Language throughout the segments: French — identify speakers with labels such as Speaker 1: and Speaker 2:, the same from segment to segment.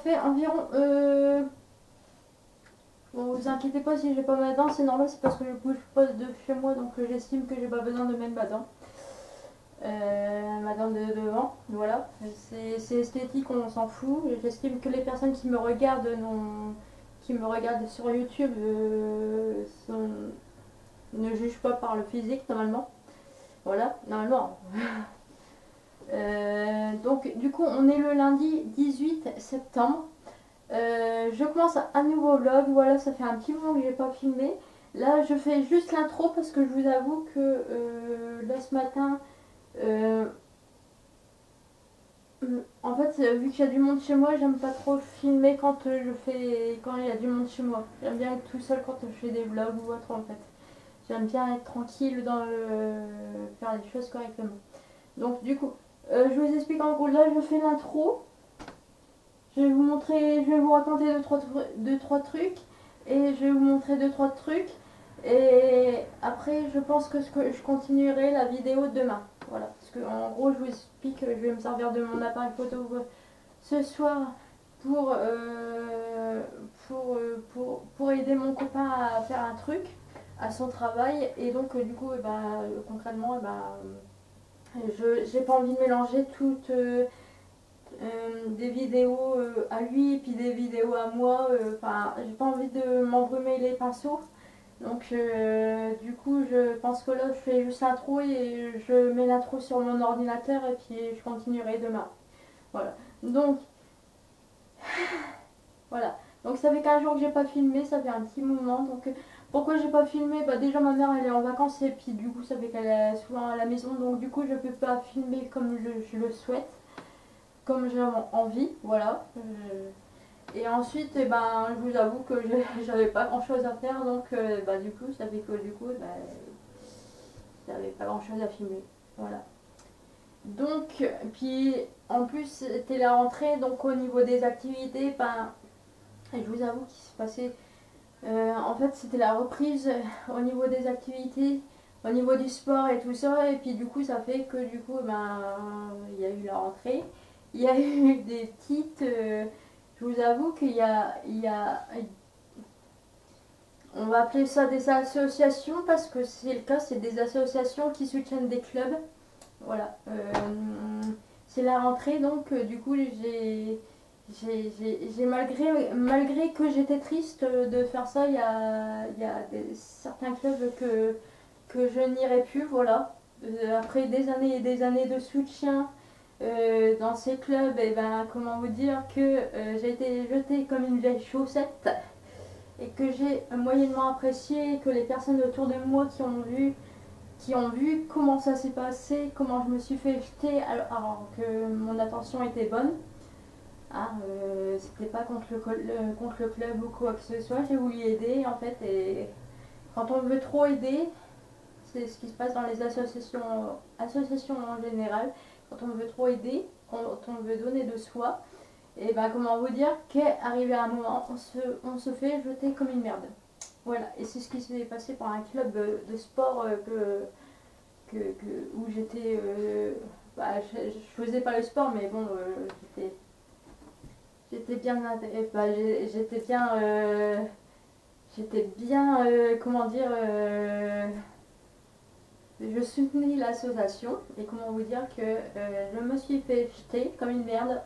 Speaker 1: fait environ... Bon, vous inquiétez pas si j'ai pas ma dent, c'est normal, c'est parce que je bouge pas de chez moi, donc j'estime que j'ai pas besoin de mettre ma dent de devant, voilà. C'est esthétique, on s'en fout. J'estime que les personnes qui me regardent sur YouTube ne jugent pas par le physique normalement. Voilà, normalement. Donc du coup on est le lundi 18 septembre. Je commence un nouveau vlog, voilà, ça fait un petit moment que j'ai pas filmé. Là je fais juste l'intro parce que je vous avoue que là ce matin, euh, en fait vu qu'il y a du monde chez moi, j'aime pas trop filmer quand quand il y a du monde chez moi. J'aime bien être tout seul quand je fais des vlogs ou autre en fait. J'aime bien être tranquille faire les choses correctement. Donc du coup, je vous explique en gros, là je fais l'intro. Je vais vous raconter deux, trois trucs et je vais vous montrer deux, trois trucs. Et après, je pense que je continuerai la vidéo demain. Voilà, parce que en gros, je vous explique que je vais me servir de mon appareil photo ce soir pour aider mon copain à faire un truc à son travail. Et donc, du coup, concrètement, je j'ai pas envie de mélanger toutes. Des vidéos à lui et puis des vidéos à moi. Enfin, j'ai pas envie de m'embrumer les pinceaux. Donc, du coup, je pense que là, je fais juste l'intro et je mets l'intro sur mon ordinateur et puis je continuerai demain. Voilà. Donc, voilà. Donc, ça fait 15 jours que j'ai pas filmé, ça fait un petit moment. Donc, pourquoi j'ai pas filmé? Bah, déjà, ma mère elle est en vacances et puis du coup, ça fait qu'elle est souvent à la maison. Donc, du coup, je peux pas filmer comme je le souhaite, comme j'ai envie. Voilà. Et ensuite, je vous avoue que j'avais pas grand chose à faire, donc du coup, ça fait que du coup, j'avais pas grand chose à filmer. Voilà. Donc, puis en plus, c'était la rentrée, donc au niveau des activités, je vous avoue qu'il se passait. En fait, c'était la reprise au niveau des activités, au niveau du sport et tout ça, et puis du coup, ça fait que du coup, il y a eu la rentrée, il y a eu des petites. Je vous avoue on va appeler ça des associations parce que c'est le cas, c'est des associations qui soutiennent des clubs. Voilà. C'est la rentrée, donc du coup, malgré que j'étais triste de faire ça, il y a certains clubs que je n'irai plus, voilà. Après des années et des années de soutien dans ces clubs, et comment vous dire que j'ai été jetée comme une vieille chaussette et que j'ai moyennement apprécié, que les personnes autour de moi qui ont vu comment ça s'est passé, comment je me suis fait jeter alors que mon intention était bonne. Hein, c'était pas contre le club ou quoi que ce soit, j'ai voulu aider en fait, et quand on veut trop aider, c'est ce qui se passe dans les associations en général. Quand on veut trop aider, quand on veut donner de soi, et comment vous dire qu'arrivé à un moment, on se fait jeter comme une merde. Voilà, et c'est ce qui s'est passé pour un club de sport où j'étais. Je faisais pas le sport, mais bon, j'étais bien. J'étais bien. Comment dire. Je soutenais l'association, et comment vous dire que je me suis fait jeter comme une merde,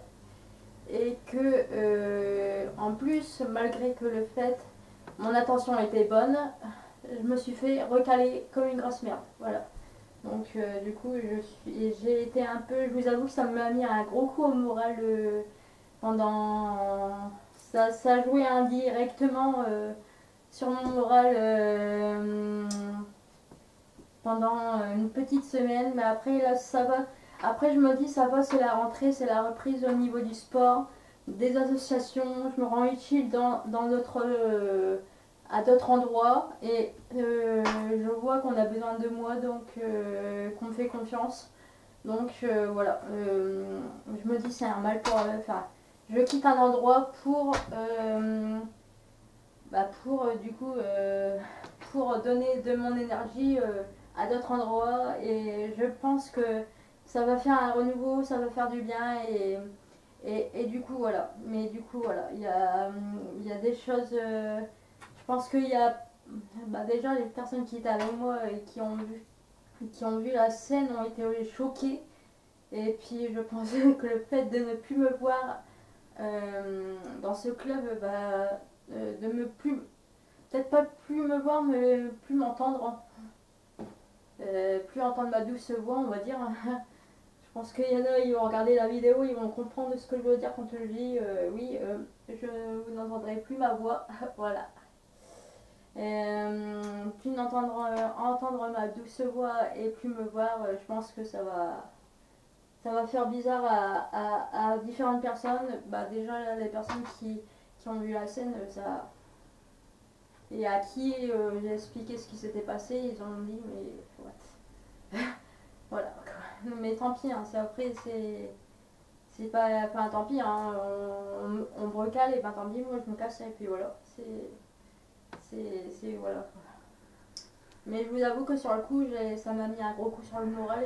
Speaker 1: et que en plus, malgré que mon intention était bonne, je me suis fait recaler comme une grosse merde. Voilà. Donc du coup, j'ai été un peu, je vous avoue que ça m'a mis un gros coup au moral pendant, ça jouait indirectement sur mon moral pendant une petite semaine, mais après là ça va. Après je me dis ça va, c'est la rentrée, c'est la reprise au niveau du sport, des associations, je me rends utile à d'autres endroits, et je vois qu'on a besoin de moi, donc qu'on me fait confiance. Donc voilà, je me dis c'est un mal pour... Enfin, je quitte un endroit pour donner de mon énergie à d'autres endroits, et je pense que ça va faire un renouveau, ça va faire du bien, Et du coup, voilà. Mais du coup, voilà. Il y a des choses. Je pense qu'il y a. Bah, déjà, les personnes qui étaient avec moi et qui ont vu la scène ont été choquées. Et puis, je pense que le fait de ne plus me voir dans ce club, bah, de me plus. Peut-être pas plus me voir, mais plus m'entendre. Plus entendre ma douce voix, on va dire. Je pense qu'il y en a, ils vont regarder la vidéo, ils vont comprendre ce que je veux dire quand je dis oui, vous n'entendrez plus ma voix. Voilà. Plus entendre ma douce voix et plus me voir, je pense que ça va faire bizarre à différentes personnes. Bah, déjà, les personnes qui ont vu la scène, ça. Et à qui j'ai expliqué ce qui s'était passé, ils ont dit, mais what. Voilà. Mais tant pis, hein, c'est après, c'est pas. Enfin, tant pis, hein, on me recale et ben tant pis, moi je me casse et puis voilà. Voilà. Mais je vous avoue que sur le coup, ça m'a mis un gros coup sur le moral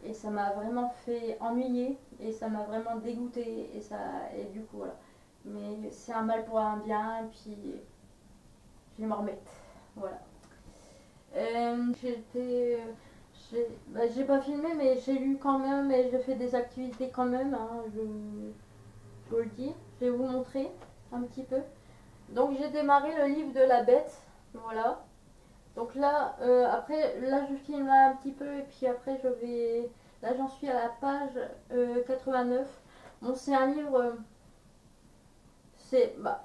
Speaker 1: et ça m'a vraiment fait ennuyer et ça m'a vraiment dégoûté et du coup voilà. Mais c'est un mal pour un bien et puis je vais m'en remettre. Voilà. J'étais. J'ai pas filmé, mais j'ai lu quand même et j'ai fait des activités quand même. Hein, je vous le dis. Je vais vous montrer un petit peu. Donc j'ai démarré le livre de la bête. Voilà. Donc là, après, là je filme un petit peu et puis après je vais. Là j'en suis à la page 89. Bon, c'est un livre. C'est. Bah,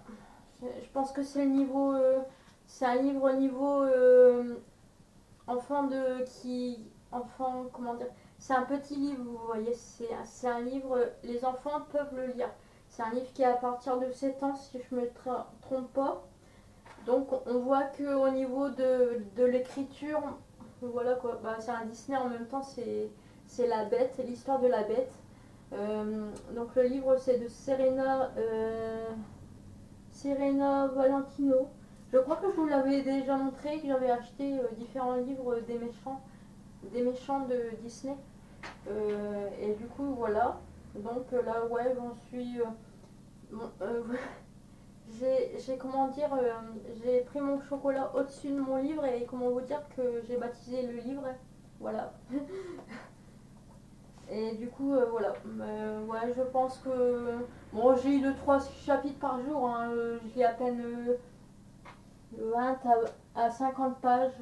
Speaker 1: je pense que c'est le niveau. C'est un livre au niveau enfant de qui enfant comment dire, c'est un petit livre, vous voyez, c'est un livre, les enfants peuvent le lire, c'est un livre qui est à partir de 7 ans si je me trompe pas. Donc on voit que au niveau de l'écriture, voilà quoi, bah, c'est un Disney en même temps, c'est la bête, l'histoire de la bête. Donc le livre c'est de Serena Valentino. Je crois que je vous l'avais déjà montré, que j'avais acheté différents livres des méchants de Disney. Et du coup, voilà. Donc là, ouais, j'en suis. Bon, j'ai comment dire, j'ai pris mon chocolat au-dessus de mon livre et comment vous dire que j'ai baptisé le livre. Voilà. Et du coup, voilà. Ouais, je pense que. Bon, j'ai eu 2-3 chapitres par jour. Hein, je lis à peine 20 à 50 pages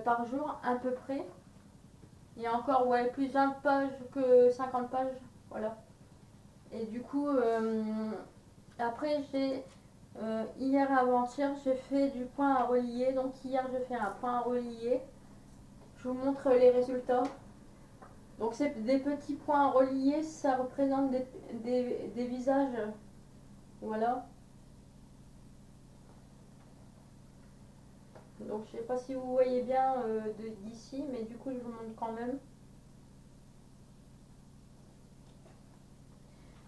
Speaker 1: par jour, à peu près. Et encore, ouais, plus 20 pages que 50 pages. Voilà. Et du coup, après, hier avant-hier, j'ai fait du point à relier. Donc, hier, j'ai fait un point à relier. Je vous montre les résultats. Donc, c'est des petits points à relier. Ça représente des visages. Voilà. Donc, je sais pas si vous voyez bien d'ici, mais du coup, je vous montre quand même.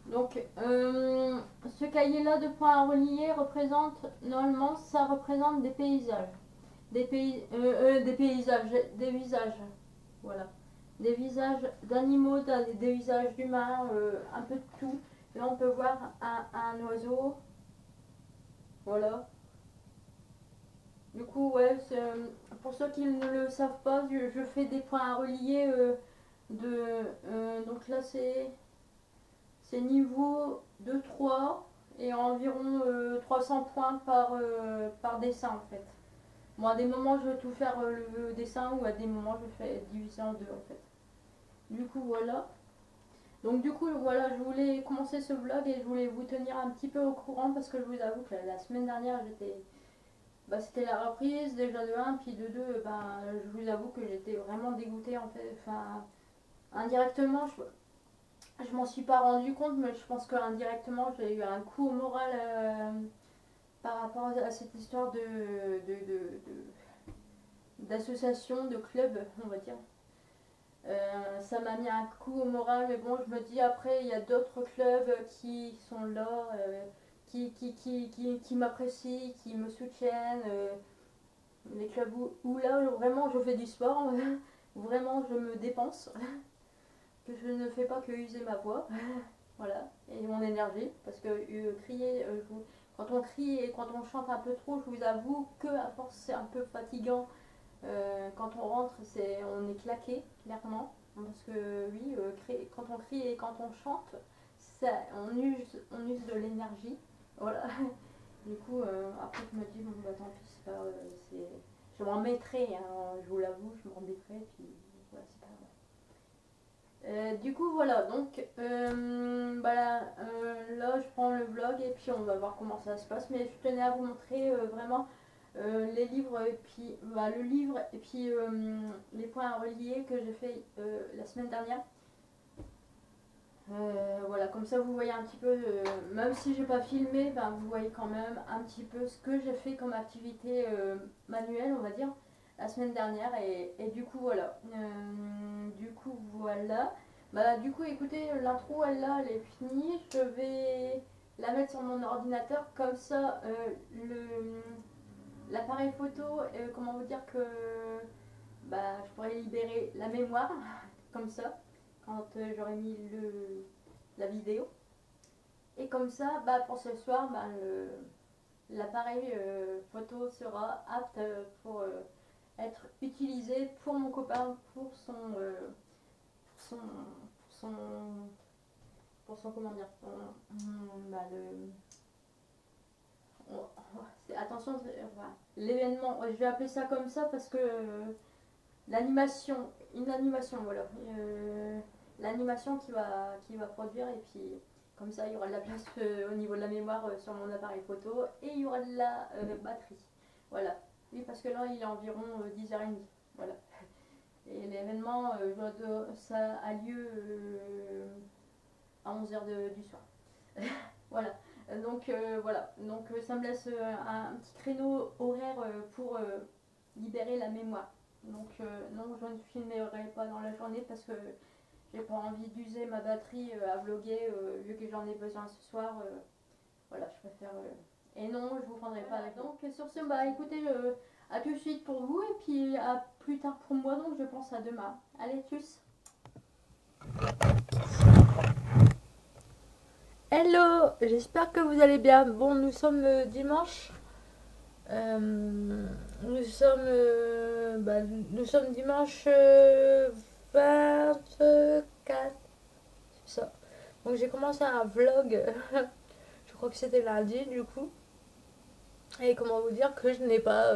Speaker 1: Donc, ce cahier-là de points à relier représente, normalement, ça représente des paysages. Des paysages, des visages. Voilà. Des visages d'animaux, des visages d'humains, un peu de tout. Là, on peut voir un oiseau. Voilà. Du coup, ouais, pour ceux qui ne le savent pas, je fais des points à relier donc là, c'est niveau 2-3 et environ 300 points par dessin en fait. Bon, à des moments je vais tout faire le dessin ou à des moments je fais diviser en deux en fait. Du coup voilà. Donc du coup voilà, je voulais commencer ce vlog et je voulais vous tenir un petit peu au courant parce que je vous avoue que la semaine dernière c'était la reprise déjà de un puis de 2 ben, je vous avoue que j'étais vraiment dégoûtée en fait. Enfin, indirectement, je m'en suis pas rendu compte, mais je pense qu'indirectement, j'ai eu un coup au moral par rapport à cette histoire d'association, de club, on va dire. Ça m'a mis un coup au moral, mais bon, je me dis après, il y a d'autres clubs qui sont là, qui m'apprécient, qui me soutiennent. Les clubs où là, vraiment, je fais du sport, vraiment, je me dépense, que je ne fais pas que user ma voix. voilà, et mon énergie, parce que crier, quand on crie et quand on chante un peu trop, je vous avoue que à force c'est un peu fatigant. Quand on rentre, on est claqué, clairement, parce que oui, quand on crie et quand on chante, on use de l'énergie, voilà. Du coup, après je me dis, bon bah tant pis, c'est pas, je m'en mettrai, hein, je vous l'avoue, je m'en mettrai, puis voilà, c'est pas grave. Du coup voilà, donc bah là je prends le vlog et puis on va voir comment ça se passe, mais je tenais à vous montrer vraiment les livres et puis bah, le livre et puis les points à relier que j'ai fait la semaine dernière. Voilà, comme ça vous voyez un petit peu, même si j'ai pas filmé, ben, vous voyez quand même un petit peu ce que j'ai fait comme activité manuelle, on va dire, la semaine dernière. Et du coup, voilà. Bah, du coup, écoutez, l'intro, elle est finie. Je vais la mettre sur mon ordinateur, comme ça, l'appareil photo, comment vous dire que bah, je pourrais libérer la mémoire, comme ça, quand j'aurai mis la vidéo. Et comme ça, bah, pour ce soir, bah, l'appareil photo sera apte pour être utilisé pour mon copain, son, son, comment dire, bah, attention, voilà, l'événement, je vais appeler ça comme ça parce que une animation, voilà. L'animation qui va produire et puis comme ça il y aura de la place au niveau de la mémoire sur mon appareil photo et il y aura de la batterie. Voilà. Oui, parce que là il est environ 10h30. Voilà. Et l'événement, ça a lieu à 11h du soir. Voilà. Donc voilà. Donc ça me laisse un petit créneau horaire pour libérer la mémoire. Donc non, je ne filmerai pas dans la journée parce que j'ai pas envie d'user ma batterie à vlogger vu que j'en ai besoin ce soir. Voilà, je préfère. Et non, je vous prendrai pas avec. Donc sur ce, bah écoutez, à tout de suite pour vous et puis à plus tard pour moi. Donc je pense à demain. Allez, tchuss. Hello, j'espère que vous allez bien. Bon, nous sommes dimanche. Nous sommes, nous sommes dimanche 24, c'est ça. Donc j'ai commencé un vlog, je crois que c'était lundi du coup. Et comment vous dire que je n'ai pas...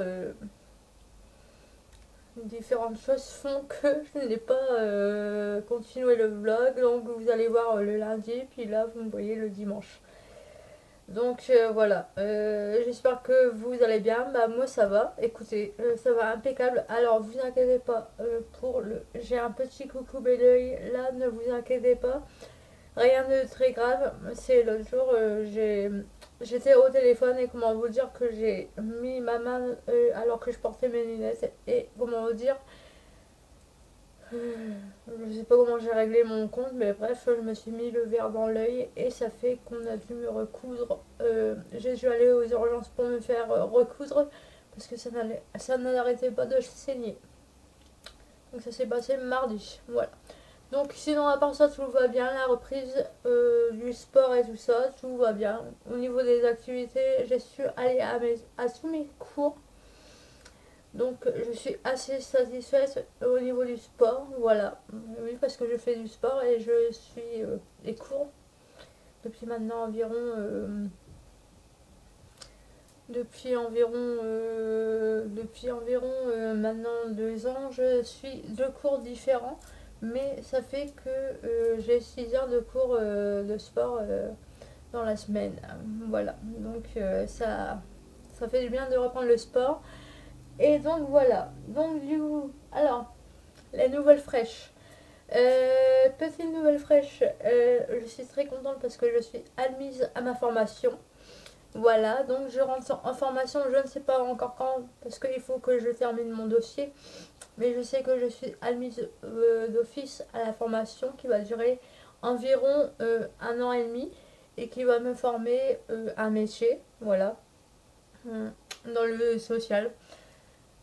Speaker 1: différentes choses font que je n'ai pas continué le vlog. Donc vous allez voir le lundi, puis là vous me voyez le dimanche. Donc voilà, j'espère que vous allez bien. Bah moi ça va, écoutez, ça va impeccable. Alors vous inquiétez pas j'ai un petit coucou bel oeil là, ne vous inquiétez pas. Rien de très grave. C'est l'autre jour, j'étais au téléphone et comment vous dire que j'ai mis ma main alors que je portais mes lunettes et comment vous dire, je sais pas comment j'ai réglé mon compte, mais bref, je me suis mis le verre dans l'œil et ça fait qu'on a dû me recoudre. J'ai dû aller aux urgences pour me faire recoudre parce que ça n'arrêtait pas de saigner. Donc ça s'est passé mardi, voilà. Donc sinon à part ça tout va bien, la reprise du sport et tout ça, tout va bien. Au niveau des activités, j'ai su aller à tous mes cours. Donc je suis assez satisfaite au niveau du sport, voilà. Oui, parce que je fais du sport et je suis des cours depuis maintenant maintenant 2 ans. Je suis 2 cours différents, mais ça fait que j'ai 6 heures de cours de sport dans la semaine. Voilà, donc ça fait du bien de reprendre le sport. Et donc voilà, donc du coup, alors, les nouvelles fraîches. Petite nouvelle fraîche, je suis très contente parce que je suis admise à ma formation. Voilà, donc je rentre en formation, je ne sais pas encore quand, parce qu'il faut que je termine mon dossier. Mais je sais que je suis admise d'office à la formation qui va durer environ 1 an et demi et qui va me former un métier, voilà, dans le social.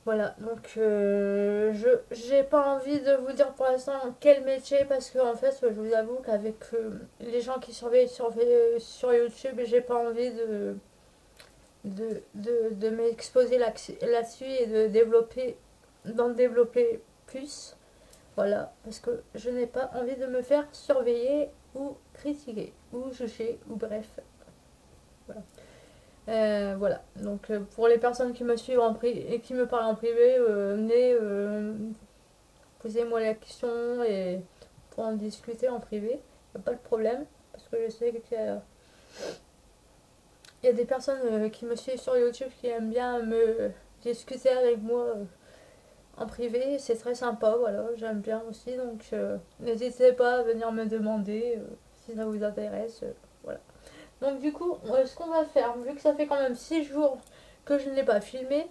Speaker 1: Voilà, donc je j'ai pas envie de vous dire pour l'instant quel métier parce que en fait je vous avoue qu'avec les gens qui surveillent sur YouTube, j'ai pas envie de m'exposer là-dessus et d'en développer plus. Voilà, parce que je n'ai pas envie de me faire surveiller ou critiquer ou juger ou bref. Voilà. Voilà, donc pour les personnes qui me suivent et qui me parlent en privé, venez, posez-moi la question et pour en discuter en privé, il n'y a pas de problème, parce que je sais qu'il y a des personnes qui me suivent sur YouTube qui aiment bien me discuter avec moi en privé, c'est très sympa, voilà, j'aime bien aussi, donc n'hésitez pas à venir me demander si ça vous intéresse, voilà. Donc du coup, ce qu'on va faire, vu que ça fait quand même 6 jours que je ne l'ai pas filmé,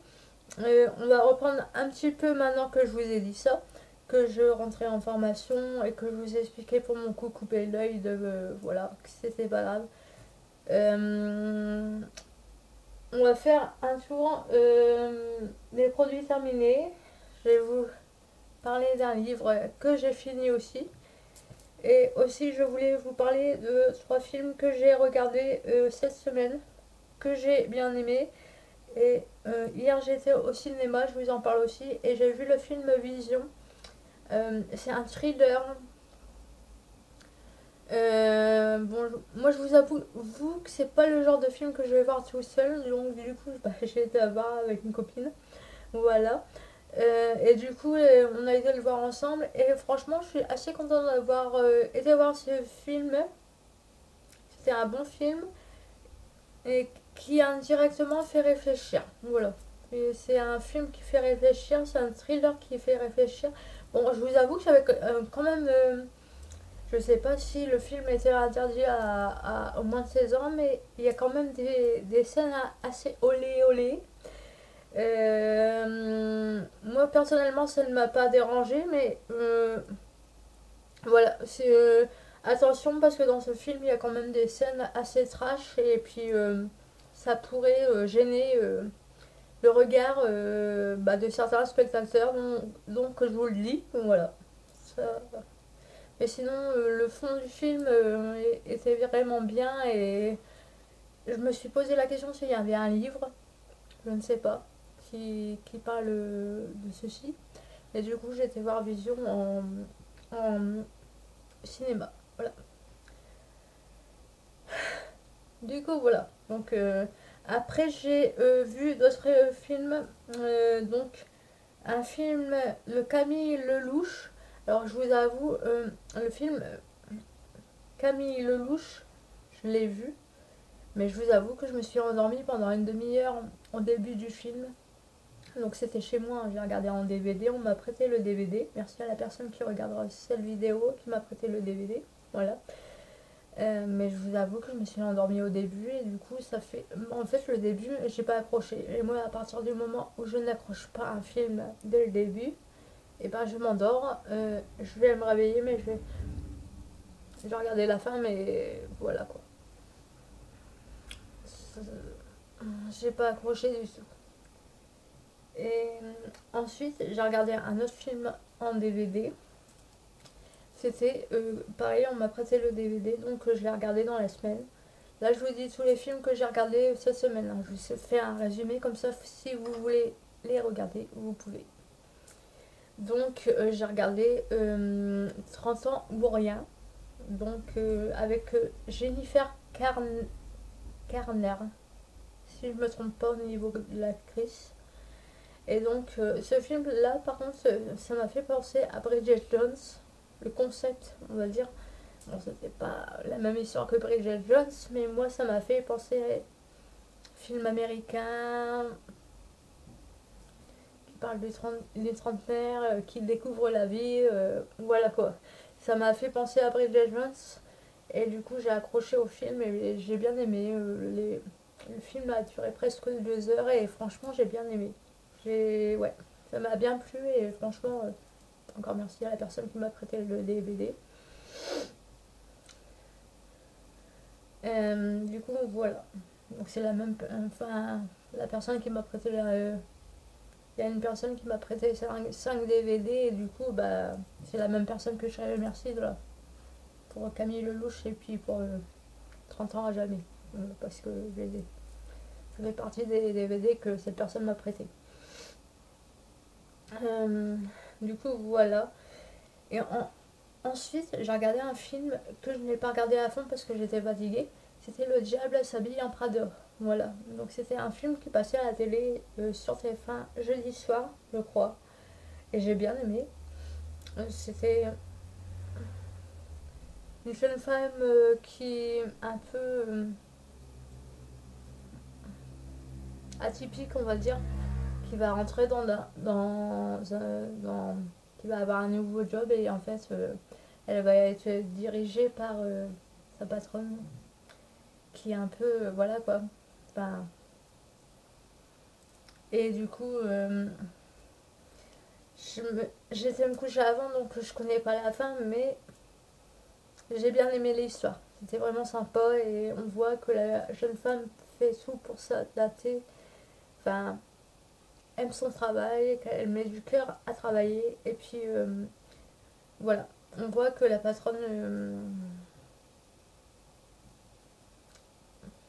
Speaker 1: on va reprendre un petit peu maintenant que je vous ai dit ça, que je rentrais en formation et que je vous ai expliqué pour mon coup couper l'œil de voilà, que c'était pas grave. Euh, on va faire un tour des produits terminés. Je vais vous parler d'un livre que j'ai fini aussi. Et aussi, je voulais vous parler de 3 films que j'ai regardés cette semaine, que j'ai bien aimé. Et hier, j'étais au cinéma, je vous en parle aussi, et j'ai vu le film Vision. C'est un thriller. Bon, moi, je vous avoue que c'est pas le genre de film que je vais voir tout seul, donc du coup, bah, j'ai été à voir avec une copine. Voilà. Et du coup, on a été le voir ensemble, et franchement, je suis assez contente d'avoir été voir ce film. C'était un bon film et qui indirectement fait réfléchir. Voilà. Et c'est un film qui fait réfléchir, c'est un thriller qui fait réfléchir. Bon, je vous avoue que j'avais quand même. Je sais pas si le film était interdit au moins de 16 ans, mais il y a quand même des scènes assez olé olé. Moi personnellement, ça ne m'a pas dérangé, mais voilà, c'est attention parce que dans ce film, il y a quand même des scènes assez trash et puis ça pourrait gêner le regard bah, de certains spectateurs, donc je vous le dis, voilà. Ça- Mais sinon, le fond du film était vraiment bien et je me suis posé la question s'il y avait un livre, je ne sais pas, qui parle de ceci. Et du coup, j'ai été voir Vision en cinéma. Voilà. Du coup, voilà. Donc, après, j'ai vu d'autres films. Donc, un film, Le Camille Lelouch. Alors, je vous avoue, le film Camille Lelouch, je l'ai vu. Mais je vous avoue que je me suis endormie pendant une demi-heure au début du film. Donc, c'était chez moi, hein, je l'ai regardé en DVD. On m'a prêté le DVD. Merci à la personne qui regardera cette vidéo qui m'a prêté le DVD. Voilà. Mais je vous avoue que je me suis endormie au début et du coup ça fait... En fait le début j'ai pas accroché. Et moi à partir du moment où je n'accroche pas un film dès le début, et ben je m'endors. Je vais me réveiller mais je vais regarder la fin mais voilà quoi. J'ai pas accroché du tout. Et ensuite j'ai regardé un autre film en DVD. C'était pareil, on m'a prêté le DVD donc je l'ai regardé dans la semaine. Là, je vous dis tous les films que j'ai regardés cette semaine, hein. Je vous fais un résumé comme ça, si vous voulez les regarder, vous pouvez. Donc, j'ai regardé 30 ans ou rien. Donc, avec Jennifer Garner, si je ne me trompe pas au niveau de l'actrice. Et donc, ce film-là, par contre, ça m'a fait penser à Bridget Jones. Le concept, on va dire. Bon, c'était pas la même histoire que Bridget Jones, mais moi, ça m'a fait penser à film américain qui parle des trentenaires qui découvrent la vie. Voilà quoi. Ça m'a fait penser à Bridget Jones. Et du coup, j'ai accroché au film et j'ai bien aimé. Le film a duré presque 2 heures et franchement, j'ai bien aimé. Ouais, ça m'a bien plu et franchement, encore merci à la personne qui m'a prêté le DVD. Du coup, voilà. Donc c'est la même, enfin, la personne qui m'a prêté il y a une personne qui m'a prêté 5 DVD et du coup, bah, c'est la même personne que je remercie là, pour Camille Lelouch et puis pour 30 ans à jamais. Parce que ça fait partie des DVD que cette personne m'a prêté. Euh, du coup, voilà. Et ensuite, j'ai regardé un film que je n'ai pas regardé à fond parce que j'étais fatiguée. C'était Le Diable s'habille en Prada. Voilà. Donc c'était un film qui passait à la télé sur TF1 jeudi soir, je crois. Et j'ai bien aimé. C'était une jeune femme qui est un peu atypique, on va dire, qui va rentrer qui va avoir un nouveau job et en fait, elle va être dirigée par sa patronne qui est un peu, voilà quoi. Enfin, et du coup, j'étais me coucher avant donc je connais pas la fin, mais j'ai bien aimé l'histoire. C'était vraiment sympa et on voit que la jeune femme fait tout pour s'adapter. Enfin, aime son travail, qu'elle met du cœur à travailler. Et puis voilà, on voit que la patronne,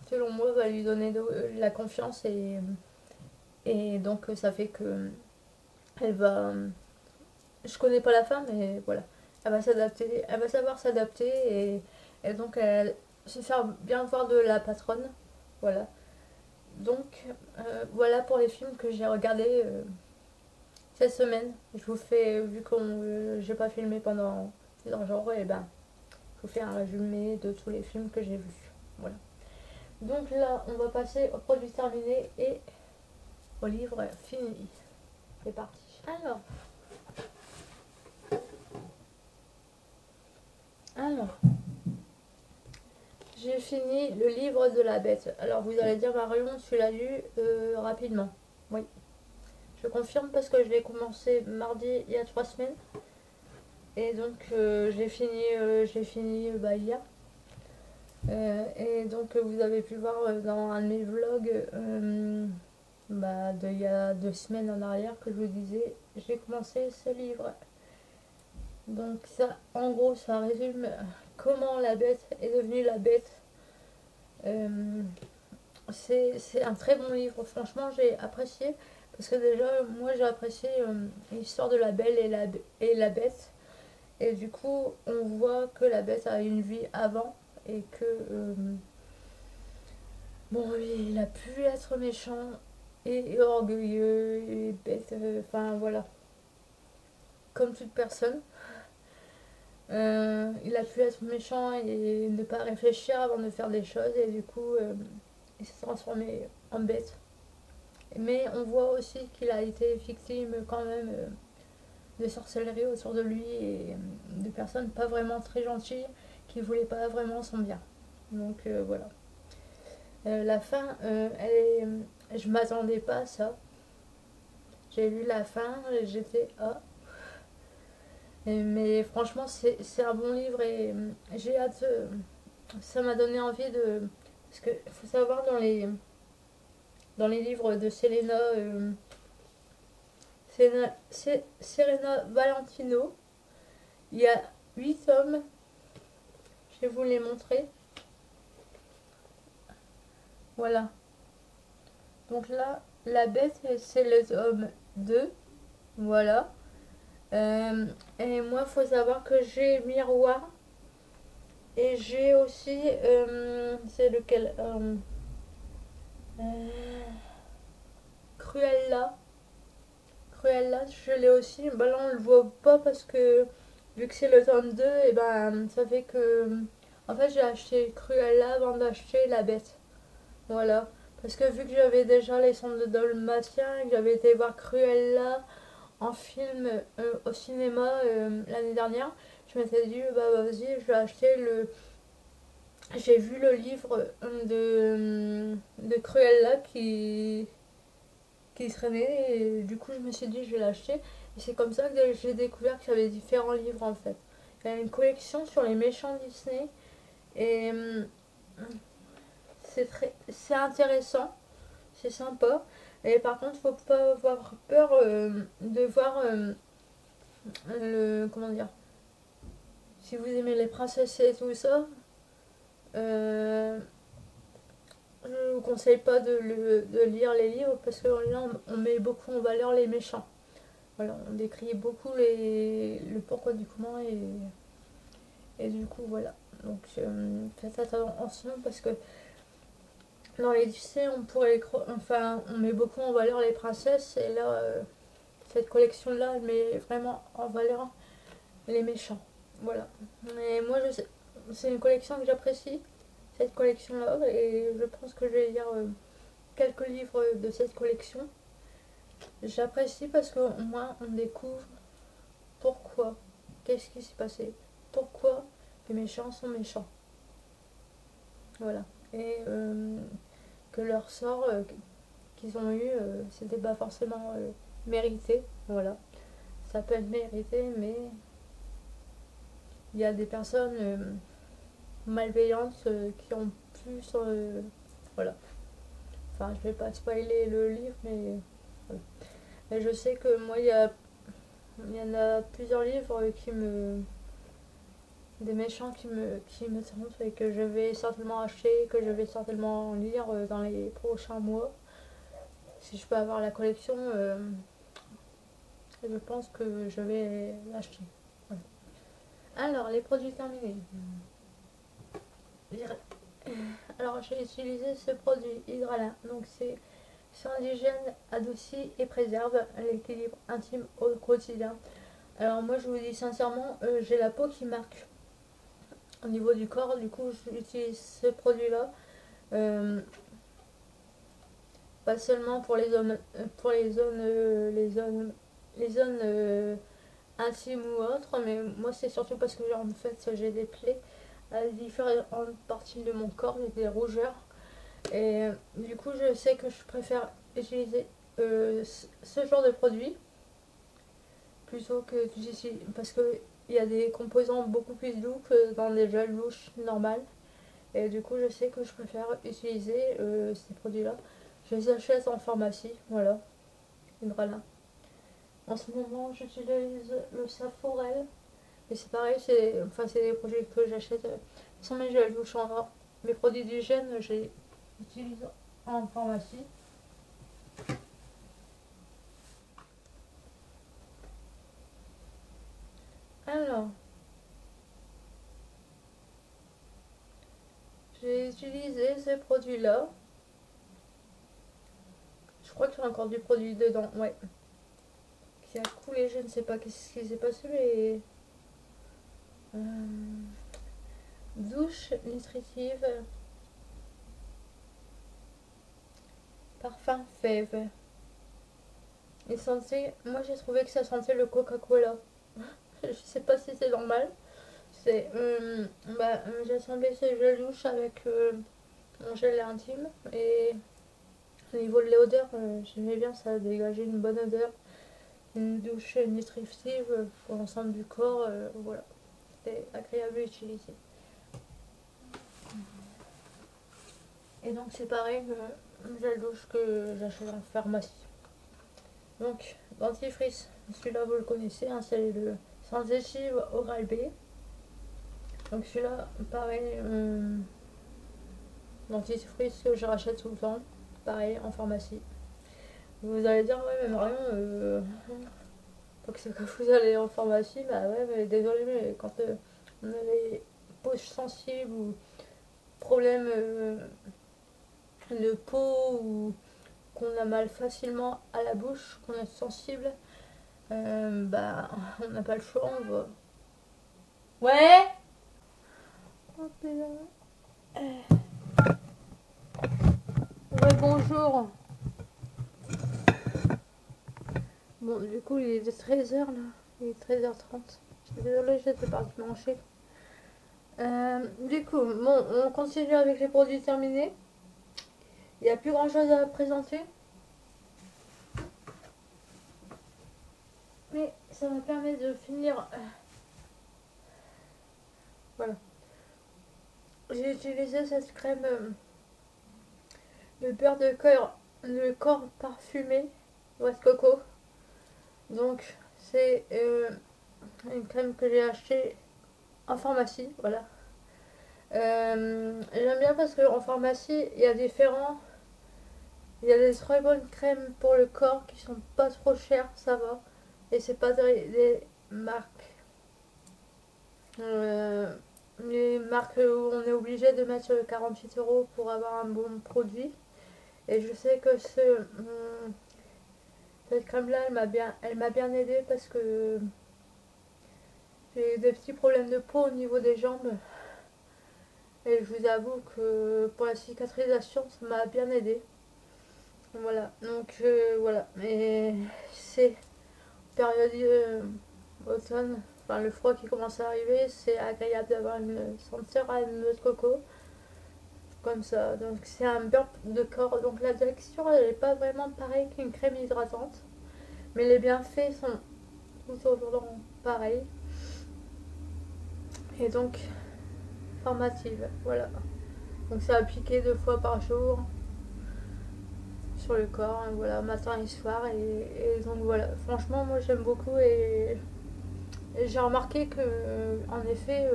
Speaker 1: selon moi, va lui donner de la confiance et donc ça fait que elle va. Je connais pas la fin, mais voilà. Elle va s'adapter, elle va savoir s'adapter et donc elle se faire bien voir de la patronne. Voilà. Donc voilà pour les films que j'ai regardés cette semaine. Je vous fais, vu que j'ai pas filmé pendant plusieurs jours, et ben je vous fais un résumé de tous les films que j'ai vus. Voilà. Donc là, on va passer au produit terminé et au livre fini. C'est parti. Alors, j'ai fini le livre de la bête. Alors vous allez dire Marion, tu l'as lu rapidement. Oui, je confirme parce que je l'ai commencé mardi il y a 3 semaines. Et donc j'ai fini bah, hier. Et donc vous avez pu voir dans un de mes vlogs bah, il y a 2 semaines en arrière que je vous disais j'ai commencé ce livre. Donc ça, en gros, ça résume comment la bête est devenue la bête. Euh, c'est un très bon livre, franchement j'ai apprécié. Parce que déjà, moi j'ai apprécié l'histoire de la belle et la bête. Et du coup, on voit que la bête a une vie avant et que bon, il a pu être méchant et orgueilleux et bête, enfin voilà, comme toute personne. Il a pu être méchant et ne pas réfléchir avant de faire des choses et du coup, il s'est transformé en bête. Mais on voit aussi qu'il a été victime quand même de sorcellerie autour de lui et de personnes pas vraiment très gentilles qui voulaient pas vraiment son bien. Donc voilà. La fin, je m'attendais pas à ça. J'ai lu la fin et j'étais mais franchement, c'est un bon livre et j'ai hâte. Ça m'a donné envie de. Parce qu'il faut savoir, dans les livres de Serena Valentino, il y a 8 tomes. Je vais vous les montrer. Voilà. Donc là, la bête, c'est le tome 2. Voilà. Et moi, il faut savoir que j'ai Miroir. Et j'ai aussi. C'est lequel euh, Cruella. Cruella, je l'ai aussi. Bah là, on le voit pas parce que. Vu que c'est le tome 2, et ben ça fait que. En fait, j'ai acheté Cruella avant d'acheter la bête. Voilà. Parce que vu que j'avais déjà les cendres de Dalmatien, que j'avais été voir Cruella en film au cinéma l'année dernière, je m'étais dit, bah vas-y, je vais acheter le. J'ai vu le livre de Cruella qui traînait et du coup je me suis dit je vais l'acheter. Et c'est comme ça que j'ai découvert qu'il y avait différents livres en fait. Il y a une collection sur les méchants Disney et c'est intéressant, c'est sympa. Et par contre, faut pas avoir peur de voir le. Comment dire? Si vous aimez les princesses et tout ça, euh, je vous conseille pas de lire les livres parce que là, on met beaucoup en valeur les méchants. Voilà, on décrit beaucoup le pourquoi du comment et du coup, voilà. Donc, faites attention parce que dans les lycées, on pourrait enfin, on met beaucoup en valeur les princesses et là, cette collection-là, elle met vraiment en valeur les méchants. Voilà. Mais moi, je sais, c'est une collection que j'apprécie, cette collection-là, et je pense que je vais lire quelques livres de cette collection. J'apprécie parce qu'au moins on découvre pourquoi, qu'est-ce qui s'est passé, pourquoi les méchants sont méchants. Voilà. Et que leur sort qu'ils ont eu, c'était pas forcément mérité. Voilà. Ça peut être mérité, mais il y a des personnes malveillantes qui ont pu. Voilà. Enfin, je vais pas spoiler le livre, mais voilà. Et je sais que moi, il y en a plusieurs livres qui me. Des méchants qui me tentent et que je vais certainement acheter, que je vais certainement lire dans les prochains mois. Si je peux avoir la collection, je pense que je vais l'acheter. Voilà. Alors, les produits terminés. Alors, j'ai utilisé ce produit Hydralin. Donc, c'est soin d'hygiène adouci et préserve l'équilibre intime au quotidien. Alors, moi, je vous dis sincèrement, j'ai la peau qui marque au niveau du corps. Du coup, j'utilise ce produit-là. Euh, Pas seulement pour les zones, les zones intimes ou autres, mais moi c'est surtout parce que en fait j'ai des plaies à différentes parties de mon corps, j'ai des rougeurs. Et du coup, je sais que je préfère utiliser ce genre de produit plutôt que d'utiliser parce que il y a des composants beaucoup plus doux que dans des gels douche normales. Et du coup, je sais que je préfère utiliser ces produits-là. Je les achète en pharmacie, voilà, Hydralin. En ce moment, j'utilise le Saforel. Et c'est pareil, c'est des produits que j'achète sans mes gels douche en or. Mes produits d'hygiène, je les utilise en pharmacie. Alors, j'ai utilisé ces produits-là. Je crois qu'il y a encore du produit dedans, ouais. Qui a coulé, je ne sais pas qu'est-ce qui s'est passé, mais... douche nutritive, parfum fève. Et moi j'ai trouvé que ça sentait le Coca-Cola. Je sais pas si c'est normal. J'ai assemblé ces gels douche avec mon gel intime et au niveau de l'odeur, j'aimais bien, ça dégageait une bonne odeur, une douche nutritive pour l'ensemble du corps, voilà, c'était agréable à utiliser. Et donc c'est pareil que le gel douche que j'achète en pharmacie. Donc dentifrice, celui-là vous le connaissez, hein, c'est le Sensitive Oral-B. Donc celui-là, pareil, dentifrice que je rachète tout le temps, pareil en pharmacie. Vous allez dire, ouais, mais Marion, que vous allez en pharmacie, bah ouais, mais désolé, mais quand on a les peaux sensibles ou problèmes de peau ou qu'on a mal facilement à la bouche, qu'on est sensible, bah on n'a pas le choix, on va. Ouais. Oh, ouais, bonjour. Bon, du coup, il est 13h là. Il est 13h30. Je suis désolée, j'étais partie manger. Du coup, bon, on continue avec les produits terminés. Il n'y a plus grand chose à présenter. Mais ça me permet de finir. Voilà. J'ai utilisé cette crème de beurre de cœur le corps parfumé Noix de coco. Donc c'est une crème que j'ai achetée en pharmacie, voilà. J'aime bien parce qu'en pharmacie, il y a des très bonnes crèmes pour le corps qui sont pas trop chères, ça va. Et c'est pas des marques, euh, les marques où on est obligé de mettre 48 € pour avoir un bon produit. Et je sais que cette crème là elle m'a bien aidée parce que j'ai eu des petits problèmes de peau au niveau des jambes. Et je vous avoue que pour la cicatrisation, ça m'a bien aidé. Voilà, donc voilà. Et c'est période automne, enfin le froid qui commence à arriver, c'est agréable d'avoir une senteur à une noix de coco. Comme ça, donc c'est un burp de corps. Donc la texture, elle n'est pas vraiment pareille qu'une crème hydratante. Mais les bienfaits sont tout autant pareils. Et donc, formative, voilà. Donc c'est appliqué 2 fois par jour sur le corps, hein, voilà, matin et soir. Et donc voilà, franchement, moi j'aime beaucoup et j'ai remarqué que, en effet,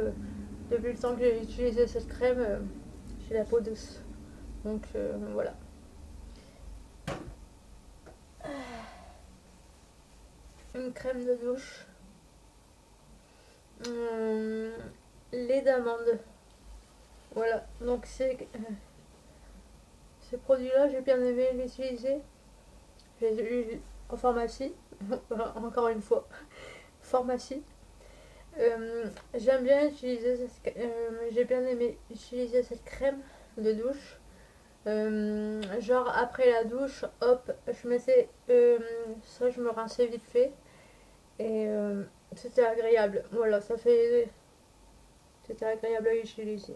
Speaker 1: depuis le temps que j'ai utilisé cette crème, j'ai la peau douce. Donc voilà. Une crème de douche, hum, lait d'amande. Voilà, donc ces produits-là, j'ai bien aimé les utiliser. J'ai eu en pharmacie, encore une fois, pharmacie. J'aime bien utiliser j'ai bien aimé utiliser cette crème de douche. Genre après la douche, hop, je mettais ça, je me rinçais vite fait et c'était agréable. Voilà, c'était agréable à utiliser.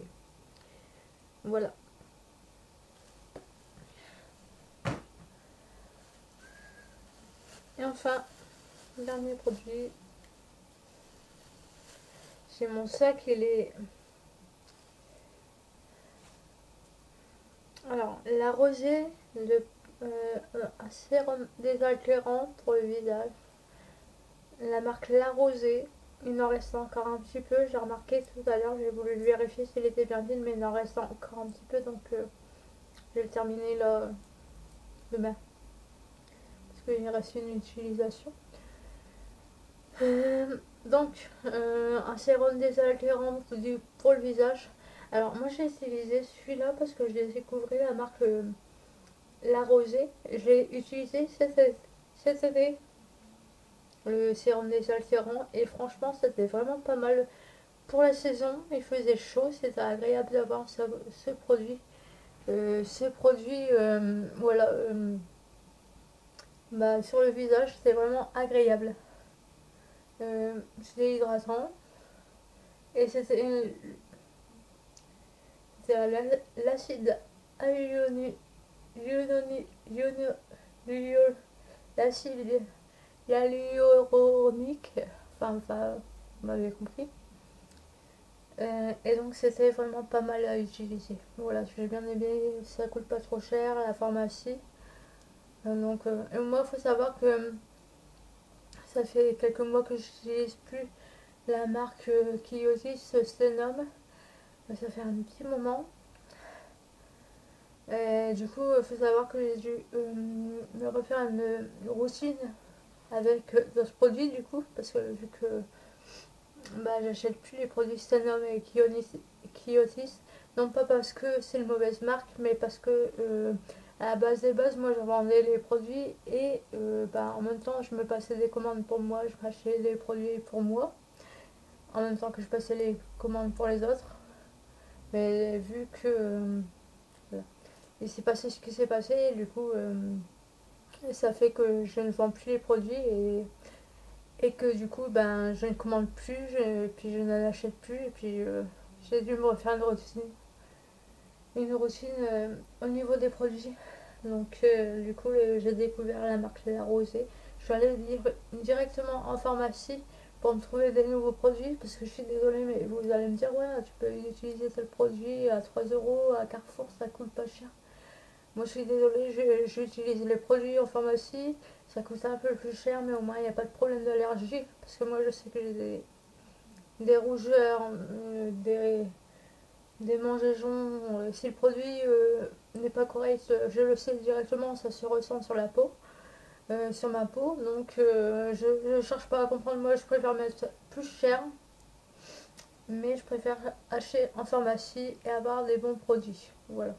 Speaker 1: Voilà. Et enfin, dernier produit, c'est mon sac, il est. Alors, la rosée de un sérum désaltérant pour le visage. La marque La Rosée. Il en reste encore un petit peu. J'ai remarqué tout à l'heure, j'ai voulu vérifier s'il était bien vide, mais il en reste encore un petit peu, donc je vais le terminer là demain. Parce qu'il reste une utilisation. Un sérum désaltérant pour le visage. Alors moi j'ai utilisé celui-là parce que j'ai découvert la marque La Rosée. Je l'ai utilisé cette année, le sérum désaltérant, et franchement c'était vraiment pas mal pour la saison. Il faisait chaud, c'était agréable d'avoir ce produit. Voilà, bah, sur le visage, c'était vraiment agréable. C'était hydratant et c'était l'acide hyaluronique, l'acide hyaluronique, enfin, vous m'avez compris. Et donc c'était vraiment pas mal à utiliser. Voilà, j'ai bien aimé, ça coûte pas trop cher à la pharmacie. Et moi, il faut savoir que ça fait quelques mois que je n'utilise plus la marque Kyosis Stenum. Ça fait un petit moment. Et du coup, il faut savoir que j'ai dû me refaire une routine avec d'autres produits du coup, parce que vu que bah, j'achète plus les produits Stenum et Kyosis, non pas parce que c'est une mauvaise marque, mais parce que à la base des bases, moi je vendais les produits et bah, en même temps je me passais des commandes pour moi, je m'achetais des produits pour moi, en même temps que je passais les commandes pour les autres. Mais vu que voilà, il s'est passé ce qui s'est passé, du coup ça fait que je ne vends plus les produits et que du coup ben, je ne commande plus, puis je n'en achète plus, et puis j'ai dû me refaire une routine au niveau des produits. Donc du coup j'ai découvert la marque La Rosée. Je suis allée directement en pharmacie pour me trouver des nouveaux produits parce que je suis désolée mais vous allez me dire ouais tu peux utiliser tel produit à 3 € à Carrefour, ça coûte pas cher. Moi je suis désolée, j'utilise les produits en pharmacie, ça coûte un peu plus cher, mais au moins il n'y a pas de problème d'allergie, parce que moi je sais que j'ai des rougeurs, des mangeaisons, si le produit n'est pas correct, je le sais directement, ça se ressent sur la peau, sur ma peau, donc je ne cherche pas à comprendre, moi je préfère mettre plus cher, mais je préfère acheter en pharmacie et avoir des bons produits, voilà.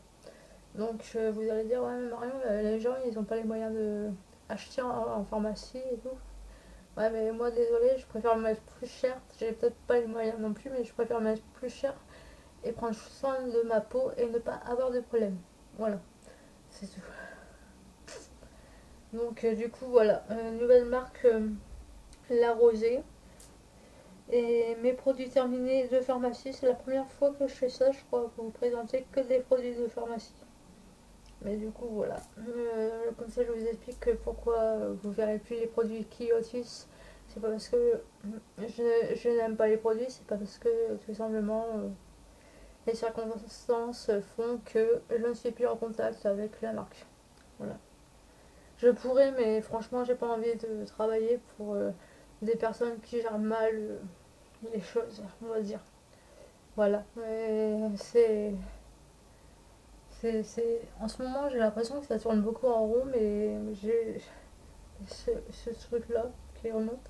Speaker 1: Donc vous allez dire, ouais mais Marion, les gens ils n'ont pas les moyens de acheter en pharmacie et tout. Ouais mais moi désolé, je préfère mettre plus cher, j'ai peut-être pas les moyens non plus, mais je préfère mettre plus cher et prendre soin de ma peau et ne pas avoir de problème. Voilà, c'est tout. Donc du coup voilà, nouvelle marque La Rosée. Et mes produits terminés de pharmacie, c'est la première fois que je fais ça, je crois, pour vous présenter que des produits de pharmacie. Mais du coup, voilà. Comme ça, je vous explique pourquoi vous verrez plus les produits Kiotis. C'est pas parce que je n'aime pas les produits, c'est pas parce que tout simplement les circonstances font que je ne suis plus en contact avec la marque. Voilà. Je pourrais, mais franchement, j'ai pas envie de travailler pour des personnes qui gèrent mal les choses, on va dire. Voilà. En ce moment, j'ai l'impression que ça tourne beaucoup en rond, mais j'ai ce truc-là qui remonte.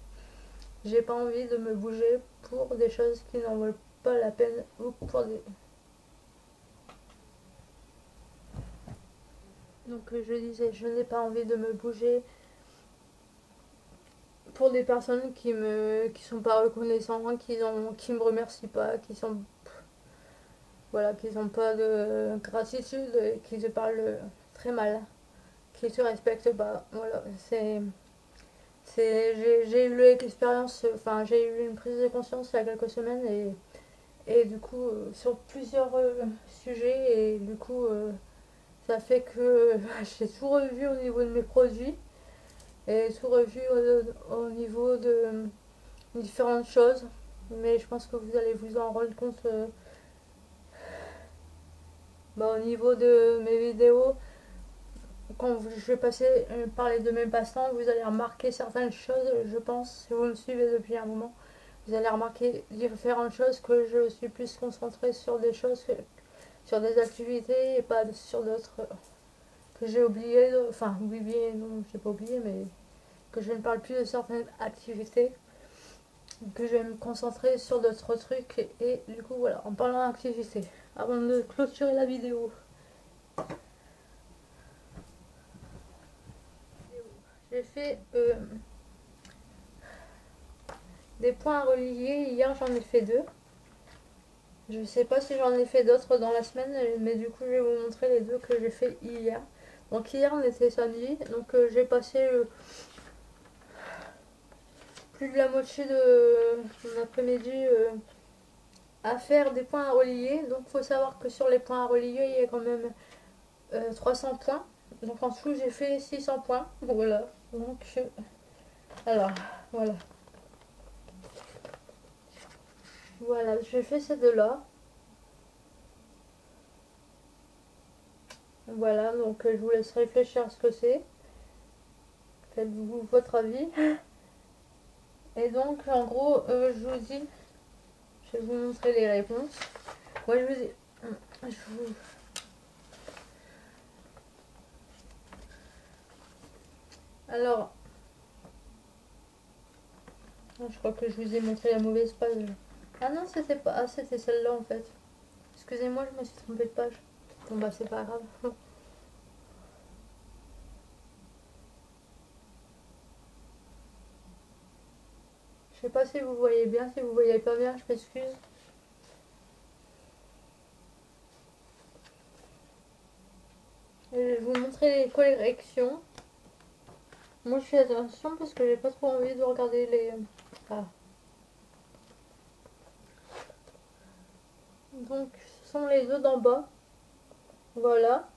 Speaker 1: J'ai pas envie de me bouger pour des choses qui n'en valent pas la peine ou pour des. Donc je disais, je n'ai pas envie de me bouger pour des personnes qui sont pas reconnaissantes, qui me remercient pas, qui sont voilà, qui n'ont pas de gratitude et qui te parlent très mal, qui te respectent pas. Voilà, j'ai eu l'expérience, enfin j'ai eu une prise de conscience il y a quelques semaines et du coup sur plusieurs sujets et du coup ça fait que j'ai tout revu au niveau de mes produits et tout revu au niveau de différentes choses, mais je pense que vous allez vous en rendre compte au niveau de mes vidéos. Quand je vais passer parler de mes passe-temps, vous allez remarquer certaines choses, je pense, si vous me suivez depuis un moment. Vous allez remarquer différentes choses, que je suis plus concentrée sur des choses, sur des activités et pas sur d'autres que j'ai oublié. Enfin, oublié, non, j'ai pas oublié, mais que je ne parle plus de certaines activités, que je vais me concentrer sur d'autres trucs. Et du coup, voilà, en parlant d'activité, avant de clôturer la vidéo, j'ai fait des points à relier. Hier, j'en ai fait deux. Je sais pas si j'en ai fait d'autres dans la semaine, mais du coup, je vais vous montrer les deux que j'ai fait hier. Donc, hier, on était samedi, donc j'ai passé plus de la moitié de mon après-midi à faire des points à relier. Donc, il faut savoir que sur les points à relier, il y a quand même 300 points. Donc, en tout, j'ai fait 600 points. Voilà. Donc, alors, voilà. Voilà, j'ai fait ces deux-là. Voilà, donc je vous laisse réfléchir à ce que c'est. Faites-vous votre avis. Et donc, en gros, je vous dis, je vais vous montrer les réponses. Moi, je vous dis, alors, je crois que je vous ai montré la mauvaise page. Ah non, c'était pas, ah, c'était celle-là en fait. Excusez-moi, je me suis trompée de page. Bon bah c'est pas grave. Je sais pas si vous voyez bien, si vous voyez pas bien, je m'excuse. Je vais vous montrer les corrections. Moi je fais attention parce que j'ai pas trop envie de regarder les. Ah. Donc ce sont les deux d'en bas. Voilà.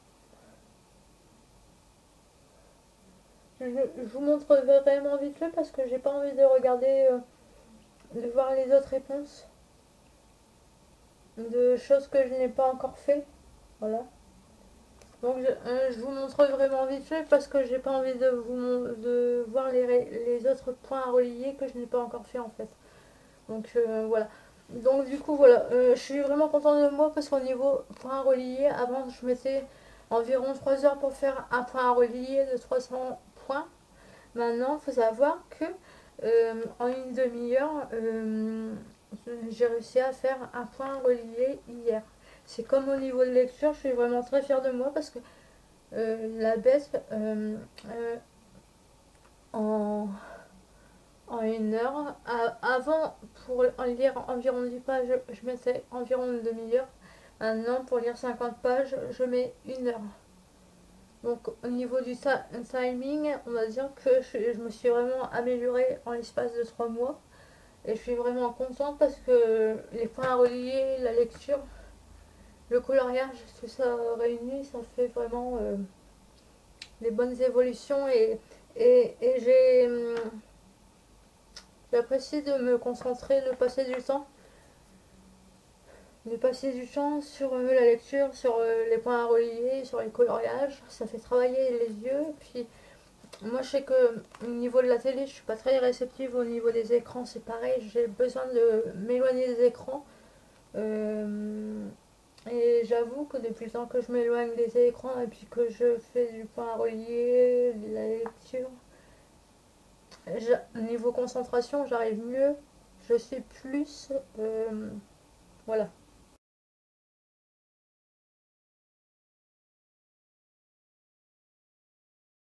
Speaker 1: Je vous montre vraiment vite fait parce que j'ai pas envie de regarder, de voir les autres réponses. De choses que je n'ai pas encore fait. Voilà. Donc je vous montre vraiment vite fait parce que j'ai pas envie de voir les autres points à relier que je n'ai pas encore fait en fait. Donc voilà. Donc du coup voilà, je suis vraiment contente de moi parce qu'au niveau point à relier, avant je mettais environ 3 heures pour faire un point à relier de 300 points. Maintenant, il faut savoir que en une demi-heure, j'ai réussi à faire un point relié hier. C'est comme au niveau de lecture, je suis vraiment très fière de moi parce que la baisse en, en une heure, avant pour lire environ 10 pages, je mettais environ une demi-heure. Maintenant, pour lire 50 pages, je mets une heure. Donc au niveau du timing, on va dire que je me suis vraiment améliorée en l'espace de 3 mois. Et je suis vraiment contente parce que les points à relier, la lecture, le coloriage, tout ça réuni, ça fait vraiment des bonnes évolutions. Et j'apprécie de me concentrer, de passer du temps sur la lecture, sur les points à relier, sur les coloriages. Ça fait travailler les yeux. Puis moi, je sais que au niveau de la télé, je suis pas très réceptive. Au niveau des écrans, c'est pareil. J'ai besoin de m'éloigner des écrans. Euh, et j'avoue que depuis le temps que je m'éloigne des écrans et puis que je fais du point à relier, de la lecture, niveau concentration, j'arrive mieux. Je suis plus. Voilà.